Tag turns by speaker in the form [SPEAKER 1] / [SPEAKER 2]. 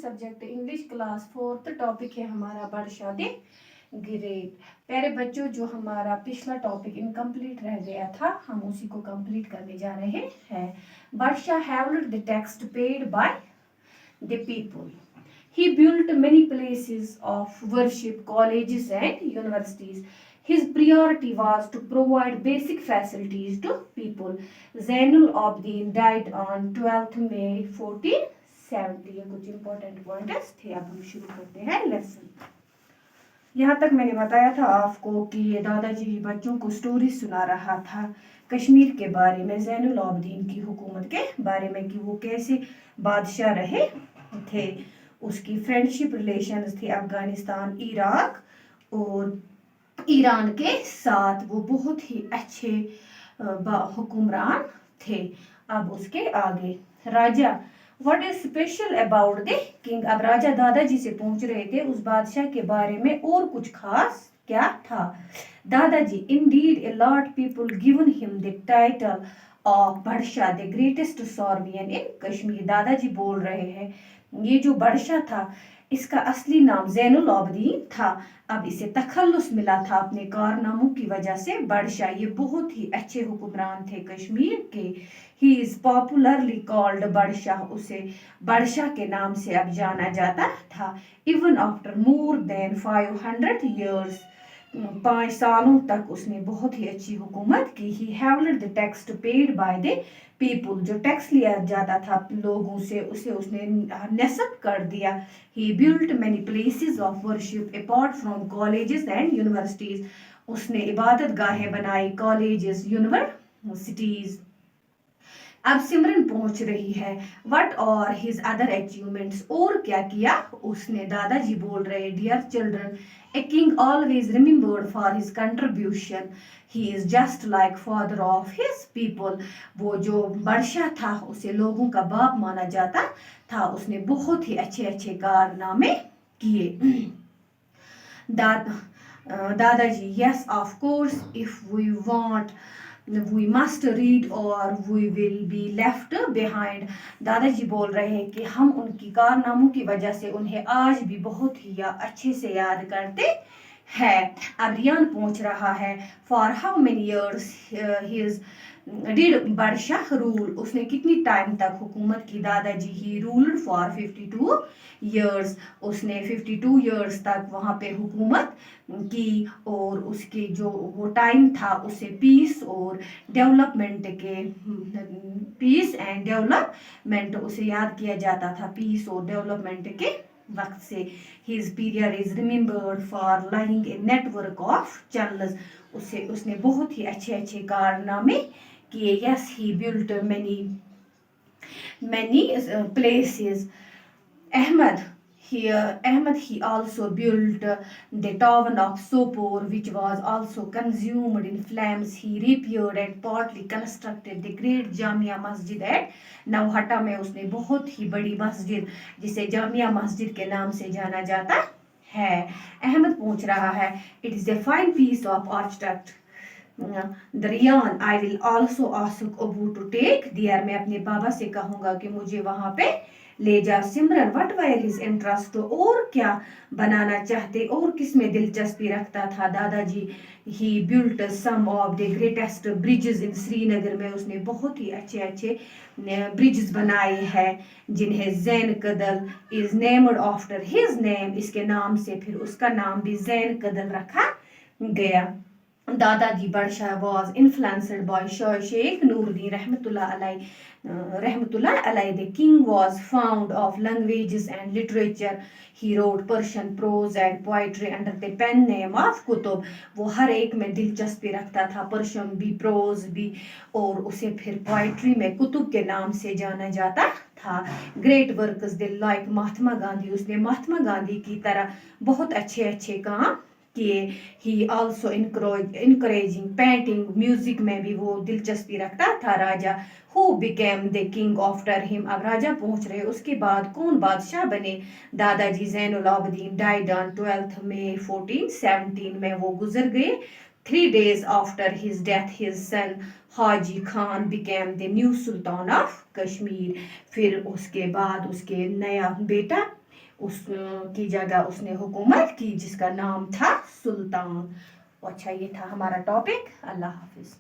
[SPEAKER 1] Subject English class 4th topic है हमारा बरसाती ग्रेड। प्यारे बच्चों, जो हमारा पिछला टॉपिक इनकम्प्लीट रह गया था हम उसी को कंप्लीट करने जा रहे हैं। Barsha handled the tax paid by the people. He built many places of worship, colleges and universities. His priority was to provide basic facilities to people. Zainul Abidin died on 12th May 1470. ये कुछ important points थे। अब हम शुरू करते हैं lesson. यहाँ तक मैंने बताया था आपको कि ये दादाजी बच्चों को स्टोरी सुना रहा था कश्मीर के बारे में, ज़ैनुल आबिदीन की हुकूमत के बारे में, कि वो कैसे बादशाह रहे थे। उसकी फ्रेंडशिप रिलेशंस थे अफगानिस्तान, इराक और ईरान के साथ। वो बहुत ही अच्छे हुक्मरान थे। अब उसके आगे राजा, What is special about the king? अब राजा दादाजी से पूछ रहे थे उस बादशाह के बारे में और कुछ खास क्या था। दादाजी, indeed a lot people given him the title of बादशाह, the greatest Sorbian in Kashmir. दादाजी बोल रहे हैं ये जो बादशाह था इसका असली नाम ज़ैनुल आबिदीन था। अब इसे तखल्लुस मिला था अपने कारनामों की वजह से बादशाह। ये बहुत ही अच्छे हुक्मरान थे कश्मीर के। ही इज पॉपुलरली कॉल्ड बादशाह, उसे बादशाह के नाम से अब जाना जाता था। Even after more than 500 years, 5 सालों तक उसने बहुत ही अच्छी हुकूमत की। He halved the tax paid by the people, जो टैक्स लिया जाता था लोगों से उसे उसने नस्ब कर दिया। He built many places of worship apart from colleges and universities, उसने इबादत गाहें बनाई, कॉलेजेस, यूनिवर्सिटीज। अब सिमरन पहुंच रही है व्हाट और हिज अदर अचीवमेंट्स, और क्या किया उसने। दादाजी बोल रहे dear children, a king always remembered for his contribution, he is just like father of his people. वो जो बादशाह था उसे लोगों का बाप माना जाता था, उसने बहुत ही अच्छे अच्छे कारनामे किए। दादाजी, yes of course, if we want we must read or we will be left behind. दादाजी बोल रहे हैं कि हम उनकी कारनामों की वजह से उन्हें आज भी बहुत ही अच्छे से याद करते हैं। अब रियान पूछ रहा है for how many years his did बादशाह रूल, उसने कितनी टाइम तक हुकूमत की। दादाजी, ही रूल्ड फॉर 52 years, उसने 52 years तक वहाँ पे हुकूमत की। और उसके जो वो टाइम था उसे पीस और डेवलपमेंट के, पीस एंड डेवलपमेंट उसे याद किया जाता था, पीस और डेवलपमेंट के वक्त से। His period is remembered for lying a network of channels, उसने बहुत ही अच्छे अच्छे कारनामे किए। Yes, he built many places. Ahmed, he also built the town of Sopor, which was also consumed in flames. He repaired and partly constructed the great Jamia Masjid at Nowhatta में उसने बहुत ही बड़ी मस्जिद जिसे जामिया मस्जिद के नाम से जाना जाता है। अहमद पूछ रहा है it is a fine piece of architect. दरियान, I will also ask Abu to take there, मैं अपने बाबा से कहूंगा कि मुझे वहां पे ले जा। सिमरन, व्हाट वेयर हिज इंटरेस्ट, और क्या बनाना चाहते और किस में दिलचस्पी रखता था। दादाजी, he built some of the greatest bridges in Srinagar में उसने बहुत ही अच्छे अच्छे ब्रिजेस बनाए हैं जिन्हें Zaina Kadal is named after his name, इसके नाम से फिर उसका नाम भी जैन कदल रखा गया। दादाजी बादशाह was influenced by Sheikh Nuruddin Rahmatullah alayhi. The king was fond of languages and literature. He wrote Persian prose and poetry under the pen name of Kutub. वो हर एक में दिलचस्पी रखता था, पर्शियन भी, प्रोज भी, और उसे फिर पोइट्री में कुतुब के नाम से जाना जाता था। Great works they like Mahatma Gandhi, उसने महात्मा गांधी की तरह बहुत अच्छे अच्छे काम किए। He also encouraging painting, music में भी वो दिलचस्पी रखता था। Raja, who became the king after him, अब राजा पूछ रहे उसके बाद कौन बादशाह बने। दादाजी, Zainul Abidin died on 12th May 1417 में वो गुजर गए। 3 days after his death his son Haji Khan became the new sultan of Kashmir, फिर उसके बाद उसके नया बेटा اس کی جگہ اس نے حکومت کی جس کا نام تھا سلطان. اچھا یہ تھا ہمارا ٹاپک. اللہ حافظ.